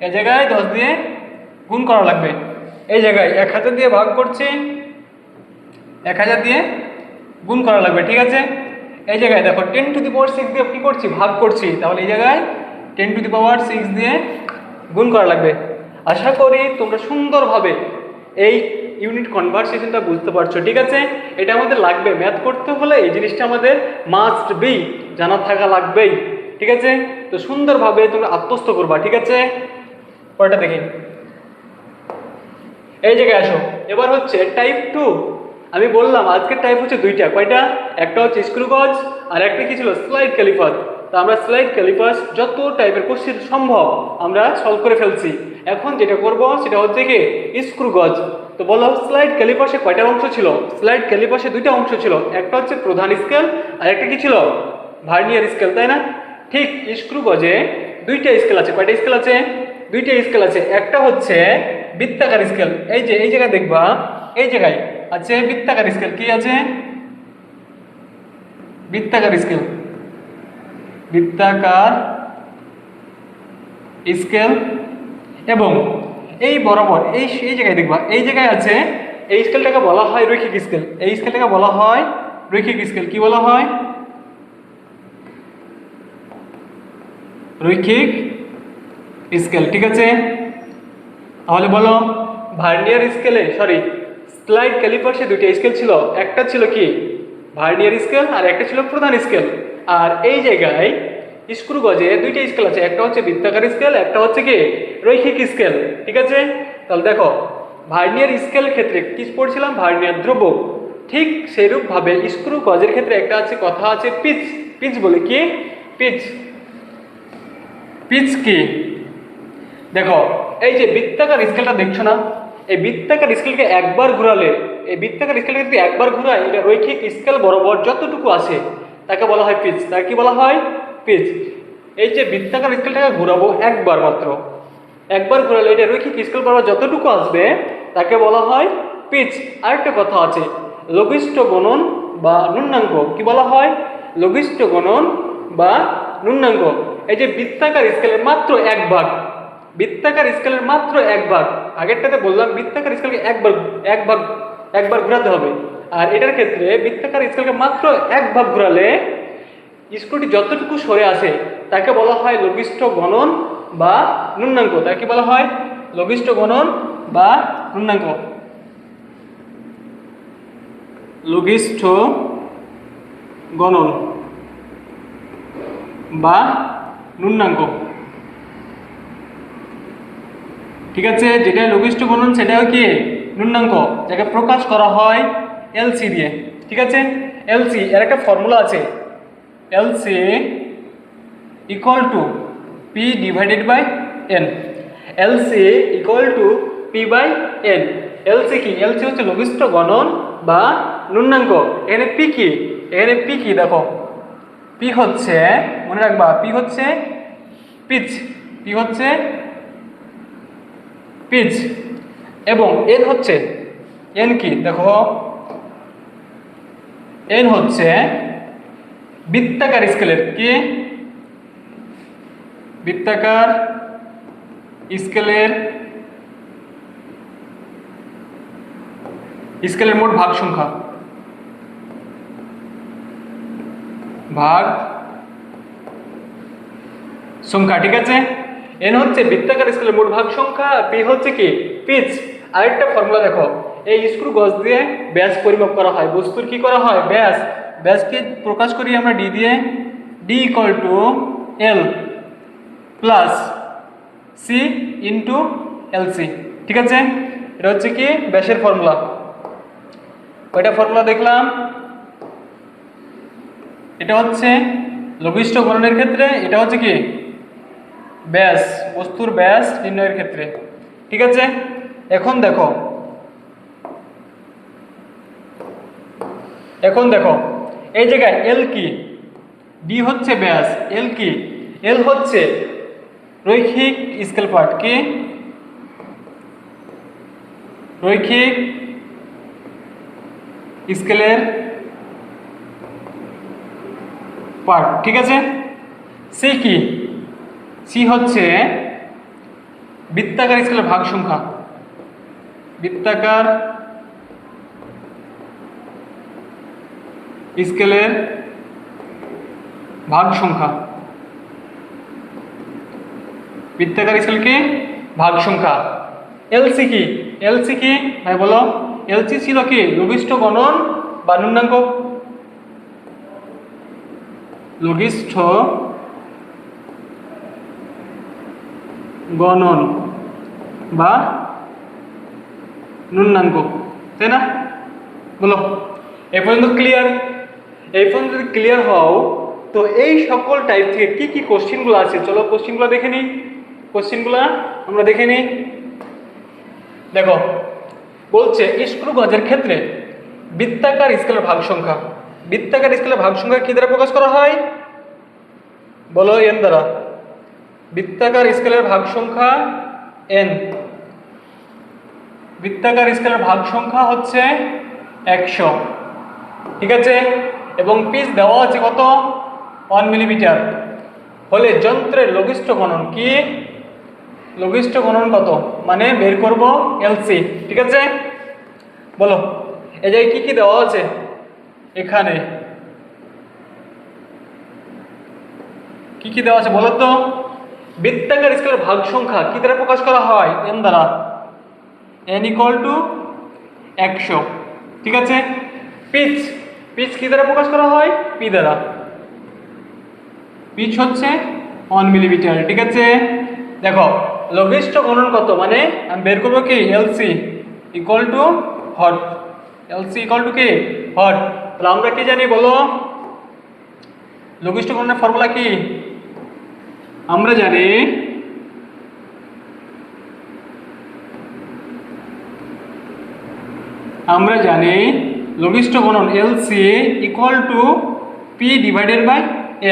এই জায়গায় 10 দিয়ে গুণ করা লাগবে। এই জায়গায় 1000 দিয়ে ভাগ করছি, 1000 দিয়ে গুণ করা লাগবে, ঠিক আছে। এই জায়গায় দেখো 10⁶ দিয়ে কি করছি, ভাগ করছি, তাহলে এই জায়গায় 10⁶ দিয়ে গুণ করা লাগবে। আশা করি তোমরা সুন্দরভাবে এই ইউনিট কনভার্সেশনটা বুঝতে পারছো, ঠিক আছে। এটা আমাদের লাগবে, ম্যাথ করতে হলে এই জিনিসটা আমাদের মাস্ট বি, জানা থাকা লাগবেই, ঠিক আছে। তো সুন্দরভাবে তোমরা আত্মস্থ করবা, ঠিক আছে। পরেরটা দেখি, এই জায়গায় আসো। এবার হচ্ছে টাইপ 2। আমি বললাম আজকের টাইপ হচ্ছে দুইটা, কয়টা, একটা হচ্ছে স্ক্রু গজ আর একটা কি ছিল, স্লাইড ক্যালিপার। তো আমরা স্লাইড ক্যালিপার যত টাইপের কোশ্চেন সম্ভব আমরা সলভ করে ফেলছি। এখন যেটা করব সেটা হচ্ছে কি, স্ক্রু গজ। তো বলো স্লাইড ক্যালিপাসে কয়টা অংশ ছিল, স্লাইড ক্যালিপাসে দুইটা অংশ ছিল, একটা হচ্ছে প্রধান স্কেল আর একটা কি ছিল, ভার্নিয়ার স্কেল, তাই না। ঠিক স্ক্রু গজে দুইটা স্কেল আছে, কয়টা স্কেল আছে, দুইটা স্কেল আছে। একটা হচ্ছে বৃত্তাকার স্কেল, এই যে এই জায়গায় দেখবা, এই জায়গায় আছে বৃত্তাকার স্কেল। কি আছে, বৃত্তাকার স্কেল, বৃত্তাকার স্কেল। এবং এই বরাবর এই জায়গায় দেখবা, এই জায়গায় আছে, এই স্কেলটাকে বলা হয় রৈখিক স্কেল, এই স্কেলটাকে বলা হয় রৈখিক স্কেল। কি বলা হয়, রৈখিক স্কেল, ঠিক আছে। তাহলে বলো ভার্নিয়ার স্কেলে, সরি স্লাইড ক্যালিপার্সে দুইটা স্কেল ছিল, একটা ছিল কি ভার্নিয়ার স্কেল আর একটা ছিল প্রধান স্কেল। আর এই জায়গায় স্ক্রু গজে দুইটা স্কেল আছে, একটা হচ্ছে বৃত্তাকার স্কেল, একটা হচ্ছে কি রৈখিক স্কেল, ঠিক আছে। তাহলে দেখো ভার্নিয়ার স্কেল ক্ষেত্রে কি পড়ছিলাম, ভার্নিয়ার ধ্রুবক। ঠিক সেইরূপ ভাবে স্ক্রু গজের ক্ষেত্রে একটা আছে, কথা আছে পিচ। পিচ বলে কি, পিচ, পিচ কি, দেখো এই যে বৃত্তাকার স্কেলটা দেখছো না, এই বৃত্তাকার স্কেলকে একবার ঘোরালে, এই বৃত্তাকার স্কেলকে যদি একবার ঘোরায়, এটা রৈখিক স্কেল বরাবর যতটুকু আসে তাকে বলা হয় পিচ, তাকে কি বলা হয়, পিচ। এই যে বৃত্তাকার স্কেলটাকে ঘোরাবো একবার মাত্র, একবার ঘোরালে এটা রৈখিক স্কেল বরাবর যতটুকু আসবে তাকে বলা হয় পিচ। আরেকটা কথা আছে, লঘিষ্ঠ গণন বা ন্যূনাঙ্ক, কি বলা হয়, লঘিষ্ঠ গণন বা ন্যূনাঙ্ক। এই যে বৃত্তাকার স্কেলের মাত্র এক ভাগ, বৃত্তাকার স্কেলের মাত্র এক ভাগ, আগেরটাতে বললাম বৃত্তাকার স্কেলকে একবার ঘোরাতে হবে। আর এটার ক্ষেত্রে বৃত্তাকার স্কেলকে মাত্র এক ভাগ ঘোরালে স্ক্রুটি যতটুকু সরে আসে তাকে বলা হয় লঘিষ্ঠ গণন বা ন্যূনাঙ্ক। তাকে বলা হয় লঘিষ্ঠ গণন বা ন্যূনাঙ্ক, লঘিষ্ঠ গণন বা ন্যূনাঙ্ক, ঠিক আছে। যেটা লঘিষ্ঠ গণন সেটাও কি ন্যূনাঙ্ক, যাকে প্রকাশ করা হয় এলসি দিয়ে, ঠিক আছে। এলসি এর একটা ফর্মুলা আছে, LC equal to P divided by N, LC equal to P by N. LC কি, এলসি হচ্ছে লঘিষ্ঠ গণন বা ন্যূনাঙ্ক। এখানে পি কি, এখানে পি কি, দেখো পি হচ্ছে, মনে রাখবা পি হচ্ছে পিচ, পি হচ্ছে পিচ। এবং এন হচ্ছে, এন কি দেখো, এন হচ্ছে বৃত্তাকার স্কেলের কি, বৃত্তাকার স্কেলের মোট ভাগ সংখ্যা, ঠিক আছে। এন হচ্ছে বৃত্তাকার স্কেলের মোট ভাগ সংখ্যা, পি হচ্ছে কি পিচ। আরেকটা ফর্মুলা দেখো, এই স্ক্রু গজ দিয়ে ব্যাস পরিমাপ করা হয়, বস্তুর কি করা হয় ব্যাস, ব্যাসকে প্রকাশ করি আমরা ডি দিয়ে, D equal to L plus C into LC, ঠিক আছে। এটা হচ্ছে কি ব্যাসের ফর্মুলা। কয়টা ফর্মুলা দেখলাম? এটা হচ্ছে লঘিষ্ঠ গণনের ক্ষেত্রে, এটা হচ্ছে কি ব্যাস, বস্তুর ব্যাস নির্ণয়ের ক্ষেত্রে। ঠিক আছে, এখন দেখো এই জায়গায় এল কি, ডি হচ্ছে ব্যাস, এল কি, এল হচ্ছে রৈখিক স্কেল পার্ট, কি রৈখিক স্কেলের পার্ট। ঠিক আছে, সি কি, সি হচ্ছে বৃত্তাকার স্কেলের ভাগ সংখ্যা, বৃত্তাকার স্কেলের ভাগ সংখ্যা, বৃত্তাকার স্কেল কি ভাগ সংখ্যা। এলসি কি, এলসি কি ভাই বলো? এলসি ছিল কি লঘিষ্ঠ গণন বা ন্যূনাঙ্ক, লঘিষ্ঠ গণন বা ন্যূনাঙ্ক, তাই না? বলো এই পর্যন্ত ক্লিয়ার? এই পর্যন্ত যদি ক্লিয়ার হও তো এই সকল টাইপ থেকে কি কি কোশ্চেনগুলো আছে চলো কোশ্চেনগুলো দেখে নিই। কোশ্চেনগুলো আমরা দেখে নিই। দেখো বলছে স্ক্রু গজের ক্ষেত্রে বৃত্তাকার স্কেলের ভাগ সংখ্যা, বৃত্তাকার স্কেলের ভাগ সংখ্যা কি দ্বারা প্রকাশ করা হয়? বলো এন দ্বারা। বৃত্তাকার স্কেলের ভাগ সংখ্যা এন, বৃত্তাকার স্কেলের ভাগ সংখ্যা হচ্ছে 100। ঠিক আছে, এবং পিচ দেওয়া আছে কত? 1 মিলিমিটার। হলে যন্ত্রের লঘিষ্ঠ গণন কি, লঘিষ্ঠ গণন কত মানে বের করব এলসি। ঠিক আছে, বলো এই জায়গায় কি কি দেওয়া আছে? এখানে কি কি দেওয়া আছে বলো তো? বৃত্তাকার স্কেলের ভাগ সংখ্যা কি দ্বারা প্রকাশ করা হয়? এন দ্বারা, এন ইকুয়াল টু 100। ঠিক আছে, পিচ, পিচ কি দ্বারা প্রকাশ করা হয়? পি দ্বারা, পিচ হচ্ছে 1 মিলিমিটার। ঠিক আছে, দেখো লঘিষ্ঠ গণন কত মানে আমি বের করবো কি LC equal too hot, LC equal to কি হট। তাহলে আমরা কি জানি বলো? লঘিষ্ঠ গণনের ফর্মুলা কি আমরা জানি? আমরা জানি লঘিষ্ঠ গণন LC equal to P divided by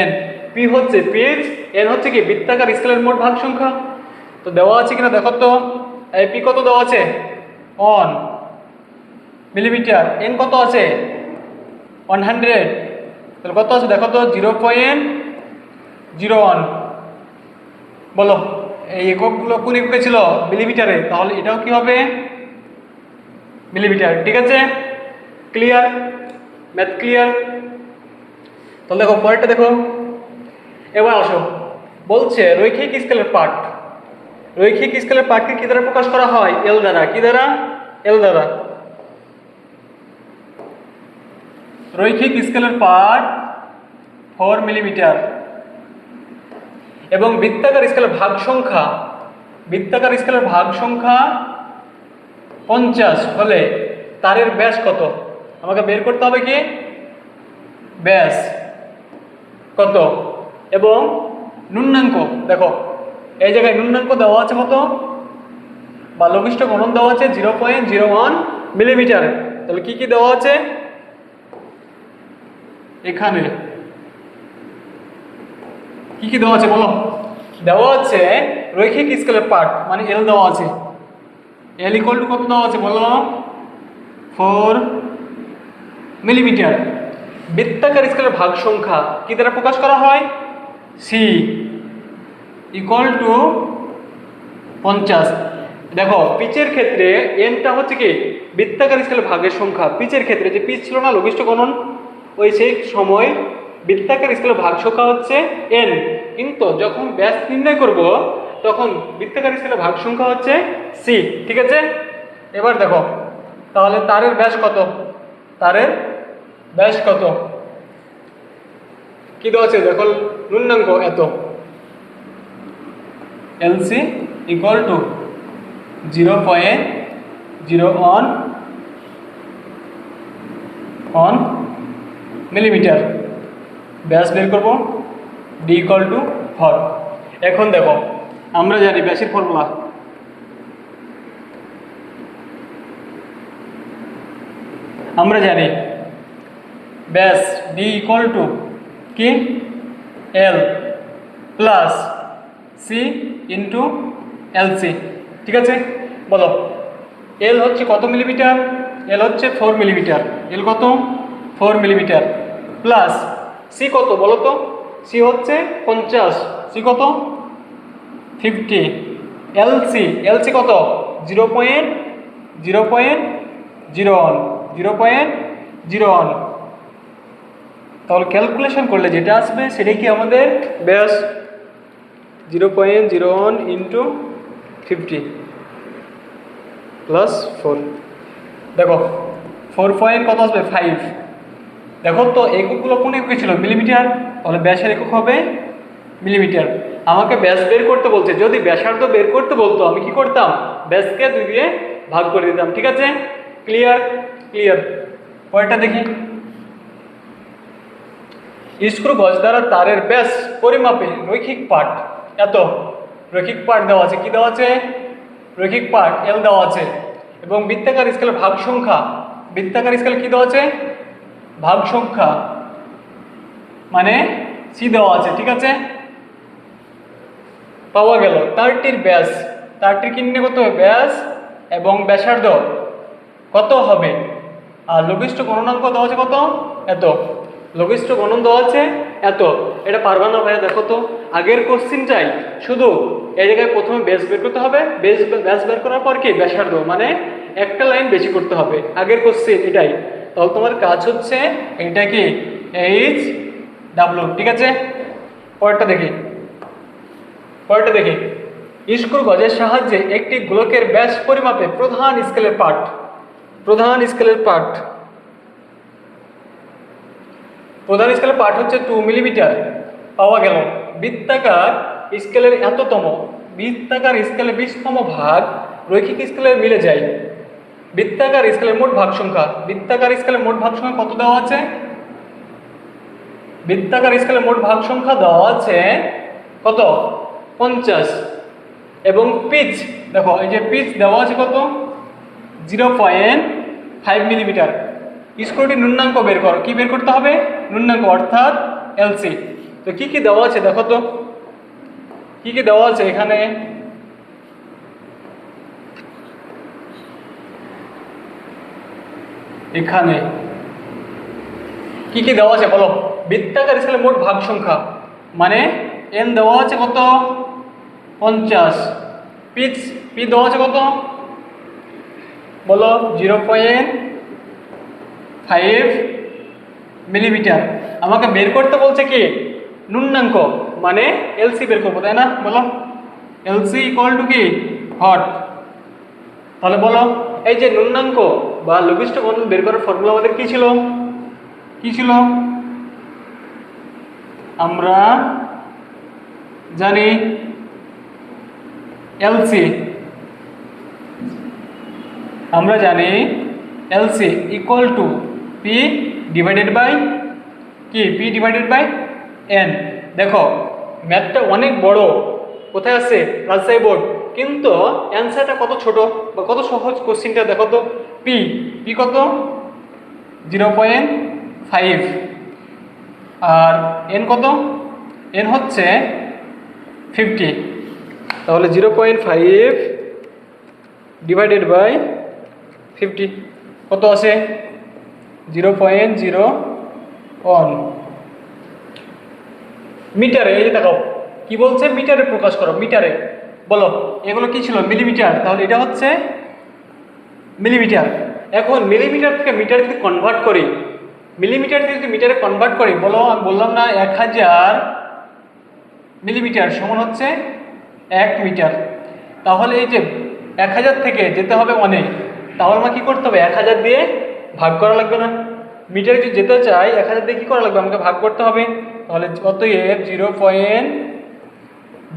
N. P হচ্ছে পিচ, এন হচ্ছে কি বৃত্তাকার স্কেলের মোট ভাগ সংখ্যা। তো দেওয়া আছে কিনা দেখো তো, এই পি কত দেওয়া আছে? 1 মিলিমিটার। এন কত আছে? 100। তাহলে কত আছে দেখো তো? 0.01। বলো এই এককগুলো কোন এককে ছিল? মিলিমিটারে, তাহলে এটাও কি হবে? মিলিমিটার। ঠিক আছে, ক্লিয়ার? Math clear? তাহলে দেখো পরেরটা দেখো, এবার আসো বলছে রৈখিক স্কেলের পার্ট, রৈখিক স্কেলের পার্টকে কি দ্বারা প্রকাশ করা হয়? এল দ্বারা। কি দ্বারা? এল দ্বারা। রৈখিক স্কেলের পার্ট 4 মিলিমিটার এবং বৃত্তাকার স্কেলের ভাগ সংখ্যা, বৃত্তাকার স্কেলের ভাগ সংখ্যা 50 হলে তারের ব্যাস কত? আমাকে বের করতে হবে কি ব্যাস কত এবং ন্যূনাঙ্ক। দেখো এই জায়গায় ন্যূনাঙ্ক দেওয়া আছে কত বা লঘিষ্ঠ গণন দেওয়া আছে 0.01 মিলিমিটার। তাহলে কি কি দেওয়া আছে এখানে? কি কি দেওয়া আছে বলো? দেওয়া আছে রৈখিক স্কেলের পার্ট মানে এল দেওয়া আছে, এল ইকুয়াল টু কত দেওয়া আছে বলো? 4 মিলিমিটার। বৃত্তাকার স্কেলের ভাগ সংখ্যা কি দ্বারা প্রকাশ করা হয়? C equal to 50। দেখো পিচের ক্ষেত্রে এনটা হচ্ছে কি বৃত্তাকার স্কেলের ভাগের সংখ্যা। পিচের ক্ষেত্রে যে পিচ ছিল না লঘিষ্ঠ গণন, ওই সেই সময় বৃত্তাকার স্কেলের ভাগ সংখ্যা হচ্ছে এন, কিন্তু যখন ব্যাস নির্ণয় করব তখন বৃত্তাকার স্কেলের ভাগ সংখ্যা হচ্ছে সি। ঠিক আছে, এবার দেখো তাহলে তারের ব্যাস কত? তারের ব্যাস কত কি দেওয়া আছে দেখো? ন্যূনাঙ্ক এত, LC equal two 0.01 on millimetre. ব্যাস বের করব, ডি ইকুয়াল টু 4। এখন দেখো আমরা জানি ব্যাসের ফর্মুলা, আমরা জানি ব্যাস ডি ইকুয়াল টু কি এল প্লাস সি ইন্টু এলসি। ঠিক আছে, বলো এল হচ্ছে কত মিলিমিটার? এল হচ্ছে 4 মিলিমিটার। এল কত? 4 মিলিমিটার। প্লাস সি কত বলো তো? সি হচ্ছে 50। সি কত? 50। এলসি, এলসি কত? 0.0.01। তাহলে ক্যালকুলেশন করলে যেটা আসবে সেটাই কি আমাদের ব্যাস। 0.01 ইন্টু 50 প্লাস 4। দেখো 4 পয়েন্ট কত আসবে? 5। দেখো তো এককগুলো কোন একক ছিল? মিলিমিটার। তাহলে ব্যাসের একক হবে মিলিমিটার। আমাকে ব্যাস বের করতে বলছে, যদি ব্যাসার্ধ বের করতে বলতো আমি কি করতাম? ব্যাসকে 2 দিয়ে ভাগ করে দিতাম। ঠিক আছে, ক্লিয়ার? ক্লিয়ার। পরেরটা দেখি। স্ক্রু গজ দ্বারা তারের ব্যাস পরিমাপে রৈখিক পাঠ এত। রৈখিক পাঠ দেওয়া আছে, কি দেওয়া আছে? রৈখিক পাঠ এল দেওয়া আছে। এবং বৃত্তাকার স্কেলের ভাগ সংখ্যা, বৃত্তাকার স্কেল কি দেওয়া আছে? ভাগ সংখ্যা মানে সি দেওয়া আছে। ঠিক আছে, পাওয়া গেল। তারটির ব্যাস, তারটির কি নির্ণয় করতে হবে? ব্যাস এবং ব্যাসার্ধ কত হবে? আর লঘিষ্ঠ গণনাঙ্ক দেওয়া আছে কত? এত। লঘিষ্ঠ গণন দেওয়া আছে এত। এটা পারবা না ভাইয়া? দেখো তো আগের কোশ্চিনটাই শুধু এই জায়গায় প্রথমে ব্যাস বের করতে হবে, ব্যাস বের করার পর কি ব্যাসার্ধ মানে একটা লাইন বেশি করতে হবে। আগের কোশ্চিন এটাই। তাহলে তোমার কাজ হচ্ছে এটা কি এইচ ডাব্লিউ। ঠিক আছে, পরেরটা দেখি। পরেরটা দেখি। স্ক্রু গজের সাহায্যে একটি গোলকের ব্যাস পরিমাপে প্রধান স্কেলের পাঠ, প্রধান স্কেলের পাঠ, প্রধান স্কেলের পাঠ হচ্ছে 2 মিলিমিটার পাওয়া গেল। বৃত্তাকার স্কেলের এততম, বৃত্তাকার স্কেলের 20তম ভাগ রৈখিক স্কেলের মিলে যায়। বৃত্তাকার স্কেলের মোট ভাগ সংখ্যা, বৃত্তাকার স্কেলের মোট ভাগ সংখ্যা কত দেওয়া আছে? বৃত্তাকার স্কেলের মোট ভাগ সংখ্যা দেওয়া আছে কত? 50। এবং পিচ দেখো, এই যে পিচ দেওয়া আছে কত? 0.5 মিলিমিটার। স্ক্রুটির ন্যূনাঙ্ক বের করো। কি বের করতে হবে? ন্যূনাঙ্ক অর্থাৎ এলসি। তো কি কি দেওয়া আছে দেখো তো, কি কি দেওয়া আছে এখানে? এখানে কি কি দেওয়া আছে বলো? বৃত্তাকার স্কেলের মোট ভাগ সংখ্যা মানে এন দেওয়া আছে কত? 50। পিচ, পি দেওয়া আছে কত বলো? 0.5 মিলিমিটার। আমাকে বের করতে বলছে কি? ন্যূনাঙ্ক মানে এলসি বের করবো, তাই না? বলো এলসি ইকুয়াল টু কি? হট। তাহলে বলো এই যে ন্যূনাঙ্ক বা লঘিষ্ঠ গণন বের করার ফর্মুলা আমাদের কি ছিল? কি ছিল? আমরা জানি এলসি, আমরা জানি LC equal to P divided by কি? P divided by N. দেখো ম্যাথটা অনেক বড়, কোথায় আছে? রাজশাহী বোর্ড, কিন্তু অ্যান্সারটা কত ছোট বা কত সহজ কোশ্চিনটা দেখো তো। পি, পি কত? 0.5। আর এন কত? এন হচ্ছে 50। তাহলে 0.5 ডিভাইডেড বাই 50 কত আসে? 0.01 মিটারে। এই যে দেখো কি বলছে? মিটারে প্রকাশ করো, মিটারে। বলো এগুলো কি ছিল? মিলিমিটার। তাহলে এটা হচ্ছে মিলিমিটার। এখন মিলিমিটার থেকে মিটারে যদি কনভার্ট করি, মিলিমিটার থেকে যদি মিটারে কনভার্ট করি, বলো আমি বললাম না 1000 মিলিমিটার সমান হচ্ছে 1 মিটার। তাহলে এই যে 1000 থেকে যেতে হবে অনেক, তাহলে আমার কি করতে হবে? 1000 দিয়ে ভাগ করা লাগবে না? মিটারে যদি যেতে চাই 1000 দিয়ে কী করা লাগবে? আমাকে ভাগ করতে হবে। তাহলে অতএব 0.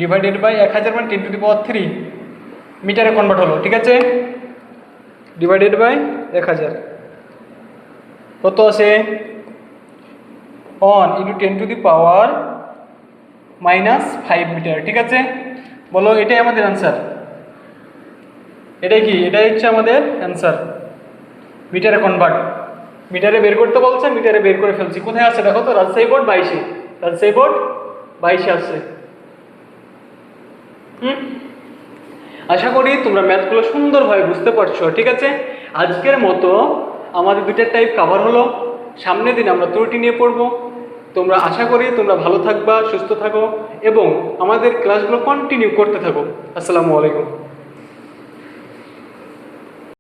ডিভাইডেড বাই 1000 মানে 10⁻³ মিটারে কনভার্ট হলো। ঠিক আছে, ডিভাইডেড বাই 1000। কত আছে 1 × 10⁻⁻5 মিটার। ঠিক আছে, বলো এটাই আমাদের অ্যান্সার। এটাই কি, এটাই হচ্ছে আমাদের অ্যান্সার। মিটারে কনভার্ট, মিটারে বের করতে বলছে, মিটারে বের করে ফেলছি। কোথায় আছে দেখো তো, রাজশাহী বোর্ড 22-এ, রাজশাহী বোর্ড 22-এ আছে। আশা করি তোমরা ম্যাথগুলো সুন্দরভাবে বুঝতে পারছো। ঠিক আছে, আজকের মতো আমাদের দুইটা টাইপ কভার হলো। সামনের দিন আমরা ত্রুটি নিয়ে পড়বো। তোমরা আশা করি তোমরা ভালো থাকবা, সুস্থ থাকো এবং আমাদের ক্লাসগুলো কন্টিনিউ করতে থাকো। আসসালামু আলাইকুম।